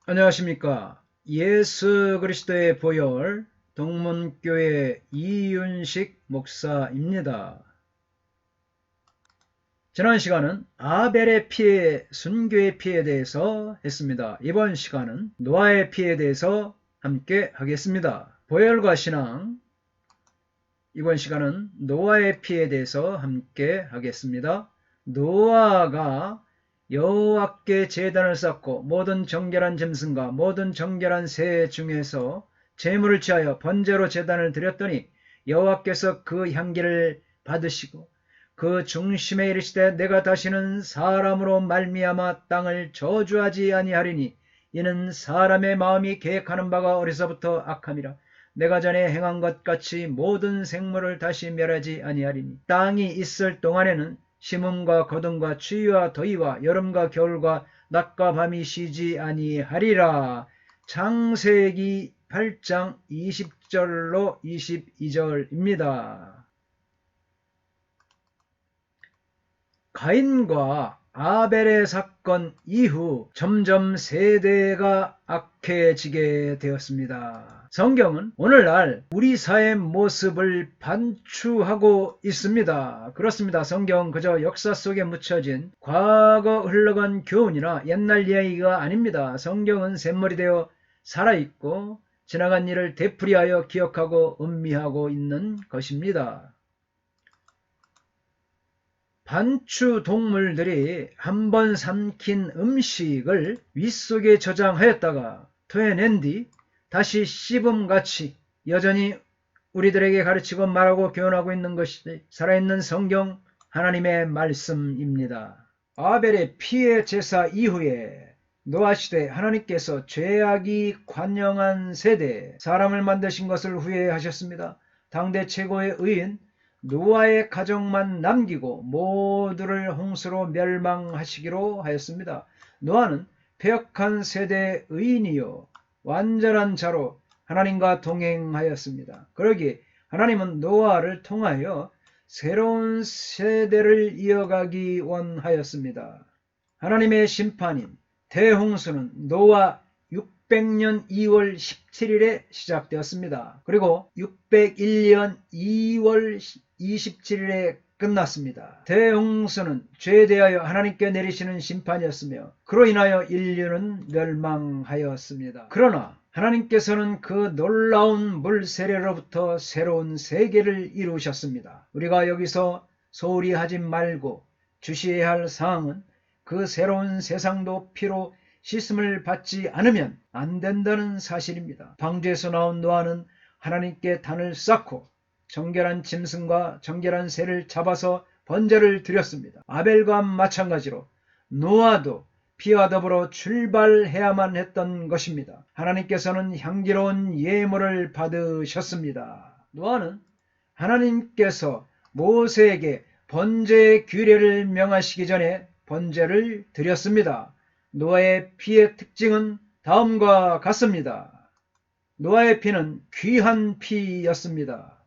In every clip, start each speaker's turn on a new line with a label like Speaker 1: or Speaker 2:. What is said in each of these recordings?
Speaker 1: 안녕하십니까. 예수 그리스도의 보혈 동문교회 이윤식 목사입니다. 지난 시간은 아벨의 피해, 순교의 피해에 대해서 했습니다. 이번 시간은 노아의 피해에 대해서 함께 하겠습니다. 보혈과 신앙, 이번 시간은 노아의 피해에 대해서 함께 하겠습니다. 노아가 여호와께 제단을 쌓고 모든 정결한 짐승과 모든 정결한 새 중에서 제물을 취하여 번제로 제단을 드렸더니 여호와께서 그 향기를 받으시고 그 중심에 이르시되 내가 다시는 사람으로 말미암아 땅을 저주하지 아니하리니 이는 사람의 마음이 계획하는 바가 어려서부터 악함이라. 내가 전에 행한 것 같이 모든 생물을 다시 멸하지 아니하리니 땅이 있을 동안에는 심음과 거둠과 추위와 더위와 여름과 겨울과 낮과 밤이 쉬지 아니하리라. 창세기 8장 20절로 22절입니다. 가인과 아벨의 사건 이후 점점 세대가 악해지게 되었습니다. 성경은 오늘날 우리 사회의 모습을 반추하고 있습니다. 그렇습니다. 성경은 그저 역사 속에 묻혀진 과거 흘러간 교훈이나 옛날 이야기가 아닙니다. 성경은 샘물이 되어 살아있고 지나간 일을 되풀이하여 기억하고 음미하고 있는 것입니다. 반추 동물들이 한번 삼킨 음식을 윗속에 저장하였다가 토해낸 뒤 다시 씹음같이 여전히 우리들에게 가르치고 말하고 교훈하고 있는 것이 살아있는 성경 하나님의 말씀입니다. 아벨의 피해 제사 이후에 노아 시대 하나님께서 죄악이 관영한 세대에 사람을 만드신 것을 후회하셨습니다. 당대 최고의 의인 노아의 가족만 남기고 모두를 홍수로 멸망하시기로 하였습니다. 노아는 패역한 세대의 의인이요 완전한 자로 하나님과 동행하였습니다. 그러기에 하나님은 노아를 통하여 새로운 세대를 이어가기 원하였습니다. 하나님의 심판인 대홍수는 노아 600년 2월 17일에 시작되었습니다. 그리고 601년 2월 27일에 끝났습니다. 대홍수는 죄에 대하여 하나님께 내리시는 심판이었으며 그로 인하여 인류는 멸망하였습니다. 그러나 하나님께서는 그 놀라운 물 세례로부터 새로운 세계를 이루셨습니다. 우리가 여기서 소홀히 하지 말고 주시해야 할 사항은 그 새로운 세상도 피로 씻음을 받지 않으면 안 된다는 사실입니다. 방주에서 나온 노아는 하나님께 단을 쌓고 정결한 짐승과 정결한 새를 잡아서 번제를 드렸습니다. 아벨과 마찬가지로 노아도 피와 더불어 출발해야만 했던 것입니다. 하나님께서는 향기로운 예물을 받으셨습니다. 노아는 하나님께서 모세에게 번제의 규례를 명하시기 전에 번제를 드렸습니다. 노아의 피의 특징은 다음과 같습니다. 노아의 피는 귀한 피였습니다.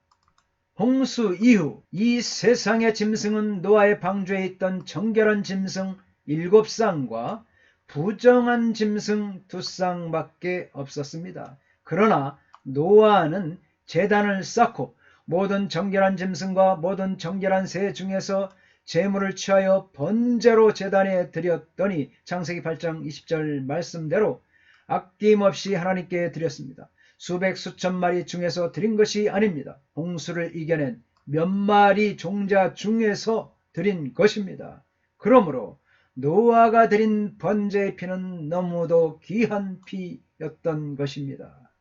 Speaker 1: 홍수 이후 이 세상의 짐승은 노아의 방주에 있던 정결한 짐승 7쌍과 부정한 짐승 2쌍밖에 없었습니다. 그러나 노아는 제단을 쌓고 모든 정결한 짐승과 모든 정결한 새 중에서 제물을 취하여 번제로 제단에 드렸더니 창세기 8장 20절 말씀대로 아낌없이 하나님께 드렸습니다. 수백 수천 마리 중에서 드린 것이 아닙니다. 홍수를 이겨낸 몇 마리 종자 중에서 드린 것입니다. 그러므로 노아가 드린 번제의 피는 너무도 귀한 피였던 것입니다.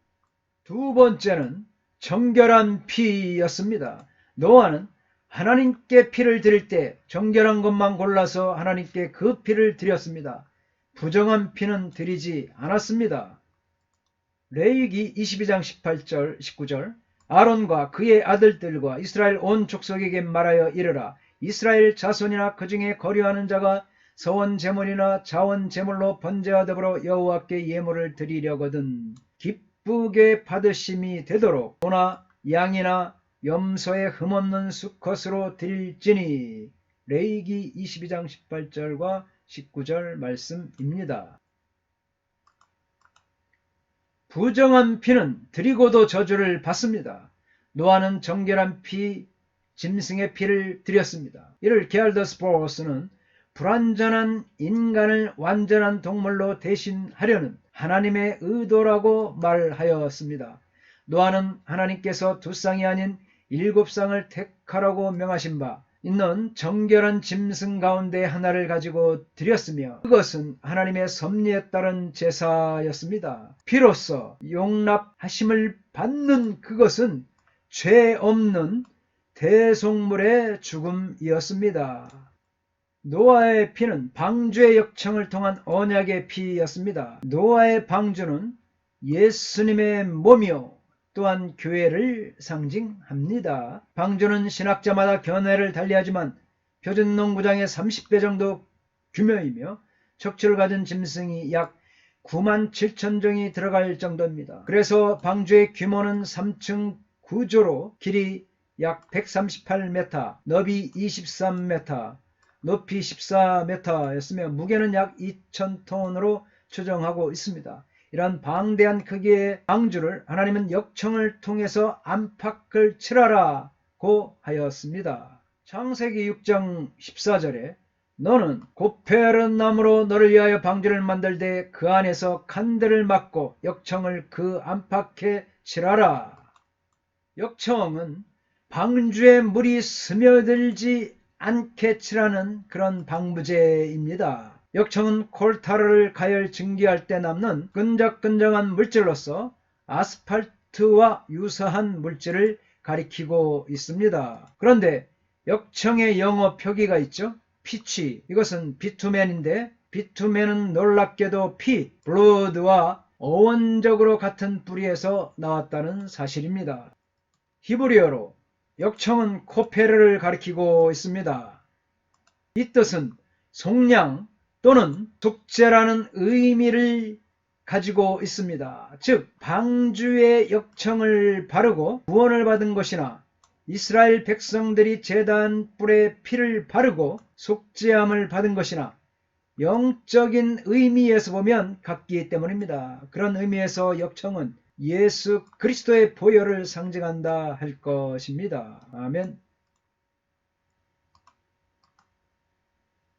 Speaker 1: 두 번째는 정결한 피였습니다. 노아는 하나님께 피를 드릴 때 정결한 것만 골라서 하나님께 그 피를 드렸습니다. 부정한 피는 드리지 않았습니다. 레위기 22장 18절 19절 아론과 그의 아들들과 이스라엘 온 족속에게 말하여 이르라. 이스라엘 자손이나 그 중에 거류하는 자가 서원 제물이나 자원 제물로 번제와 더불어 여호와께 예물을 드리려거든 기쁘게 받으심이 되도록 소나 양이나 염소의 흠없는 수컷으로 드릴지니. 레위기 22장 18절과 19절 말씀입니다. 부정한 피는 드리고도 저주를 받습니다. 노아는 정결한 피, 짐승의 피를 드렸습니다. 이를 게알더 스포스는 불완전한 인간을 완전한 동물로 대신하려는 하나님의 의도라고 말하였습니다. 노아는 하나님께서 2쌍이 아닌 7쌍을 택하라고 명하신 바 있는 정결한 짐승 가운데 하나를 가지고 드렸으며 그것은 하나님의 섭리에 따른 제사였습니다. 비로소 용납하심을 받는 그것은 죄 없는 대속물의 죽음이었습니다. 노아의 피는 방주의 역청을 통한 언약의 피였습니다. 노아의 방주는 예수님의 몸이요 또한 교회를 상징합니다. 방주는 신학자마다 견해를 달리하지만 표준 농구장의 30배 정도 규모이며 척추를 가진 짐승이 약 9만 7천 종이 들어갈 정도입니다. 그래서 방주의 규모는 3층 구조로 길이 약 138m, 너비 23m, 높이 14m였으며 무게는 약 2,000톤으로 추정하고 있습니다. 이런 방대한 크기의 방주를 하나님은 역청을 통해서 안팎을 칠하라고 하였습니다. 창세기 6장 14절에 너는 고페른 나무로 너를 위하여 방주를 만들되 그 안에서 칸들을 막고 역청을 그 안팎에 칠하라. 역청은 방주에 물이 스며들지 않게 칠하는 그런 방부제입니다. 역청은 콜타르를 가열 증기할 때 남는 끈적끈적한 물질로서 아스팔트와 유사한 물질을 가리키고 있습니다. 그런데 역청의 영어 표기가 있죠. 피치, 이것은 비투멘인데 비투멘은 놀랍게도 피, 블러드와 어원적으로 같은 뿌리에서 나왔다는 사실입니다. 히브리어로 역청은 코페르를 가리키고 있습니다. 이 뜻은 속량 또는 속죄라는 의미를 가지고 있습니다. 즉 방주의 역청을 바르고 구원을 받은 것이나 이스라엘 백성들이 제단 뿔에 피를 바르고 속죄함을 받은 것이나 영적인 의미에서 보면 같기 때문입니다. 그런 의미에서 역청은 예수 그리스도의 보혈을 상징한다 할 것입니다. 아멘.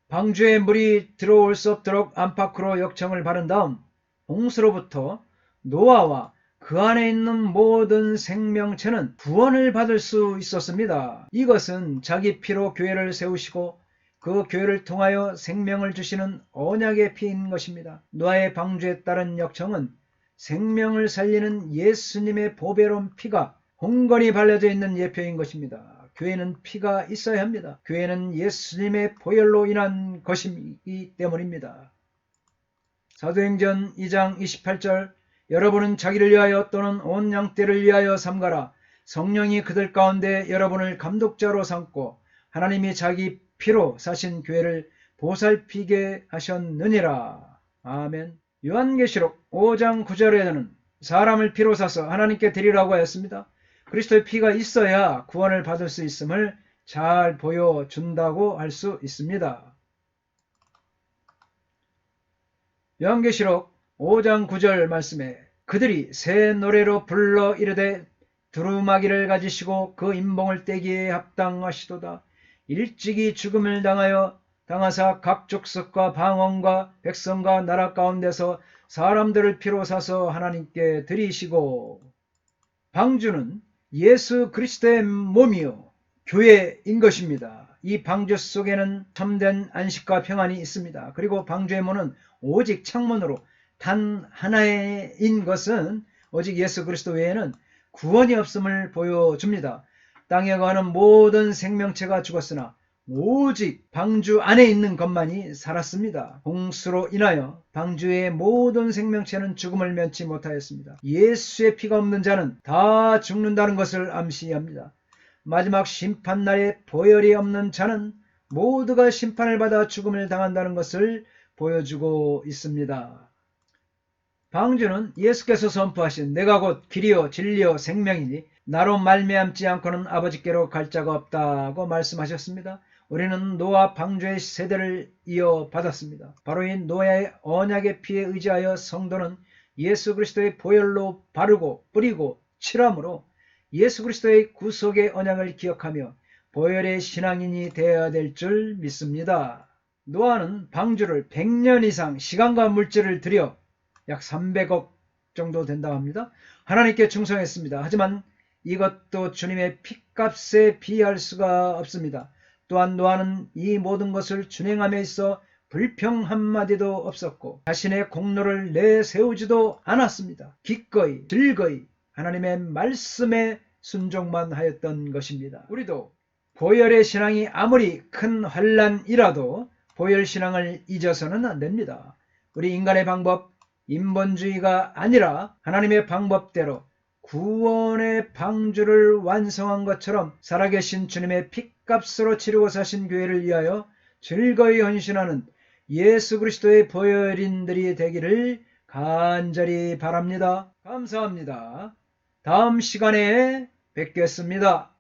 Speaker 1: 방주에 물이 들어올 수 없도록 안팎으로 역청을 바른 다음 홍수로부터 노아와 그 안에 있는 모든 생명체는 구원을 받을 수 있었습니다. 이것은 자기 피로 교회를 세우시고 그 교회를 통하여 생명을 주시는 언약의 피인 것입니다. 노아의 방주에 따른 역청은 생명을 살리는 예수님의 보배로운 피가 홍건히 발려져 있는 예표인 것입니다. 교회는 피가 있어야 합니다. 교회는 예수님의 보혈로 인한 것이기 때문입니다. 사도행전 2장 28절 여러분은 자기를 위하여 또는 온 양떼를 위하여 삼가라. 성령이 그들 가운데 여러분을 감독자로 삼고 하나님이 자기 피로 사신 교회를 보살피게 하셨느니라. 아멘. 요한계시록 5장 9절에는 사람을 피로 사서 하나님께 드리라고 하였습니다. 그리스도의 피가 있어야 구원을 받을 수 있음을 잘 보여준다고 할 수 있습니다. 요한계시록 5장 9절 말씀에 그들이 새 노래로 불러 이르되 두루마기를 가지시고 그 인봉을 떼기에 합당하시도다. 일찍이 죽음을 당하사 각 족속과 방언과 백성과 나라 가운데서 사람들을 피로 사서 하나님께 드리시고 방주는 예수 그리스도의 몸이요 교회인 것입니다. 이 방주 속에는 참된 안식과 평안이 있습니다. 그리고 방주의 문은 오직 창문으로 단 하나인 것은 오직 예수 그리스도 외에는 구원이 없음을 보여줍니다. 땅에 거하는 모든 생명체가 죽었으나 오직 방주 안에 있는 것만이 살았습니다. 홍수로 인하여 방주의 모든 생명체는 죽음을 면치 못하였습니다. 예수의 피가 없는 자는 다 죽는다는 것을 암시합니다. 마지막 심판날에 보혈이 없는 자는 모두가 심판을 받아 죽음을 당한다는 것을 보여주고 있습니다. 방주는 예수께서 선포하신 내가 곧 길이요 진리요 생명이니 나로 말미암지 않고는 아버지께로 갈 자가 없다고 말씀하셨습니다. 우리는 노아 방주의 세대를 이어받았습니다. 바로 이 노아의 언약의 피에 의지하여 성도는 예수 그리스도의 보혈로 바르고 뿌리고 칠함으로 예수 그리스도의 구속의 언약을 기억하며 보혈의 신앙인이 되어야 될 줄 믿습니다. 노아는 방주를 100년 이상 시간과 물질을 들여 약 300억 정도 된다고 합니다. 하나님께 충성했습니다. 하지만 이것도 주님의 핏값에 비할 수가 없습니다. 또한 노아는 이 모든 것을 준행함에 있어 불평 한마디도 없었고 자신의 공로를 내세우지도 않았습니다. 기꺼이 즐거이 하나님의 말씀에 순종만 하였던 것입니다. 우리도 보혈의 신앙이 아무리 큰 환난이라도 보혈 신앙을 잊어서는 안 됩니다. 우리 인간의 방법, 인본주의가 아니라 하나님의 방법대로 구원의 방주를 완성한 것처럼 살아계신 주님의 핏값으로 치르고 사신 교회를 위하여 즐거이 헌신하는 예수 그리스도의 보혈인들이 되기를 간절히 바랍니다. 감사합니다. 다음 시간에 뵙겠습니다.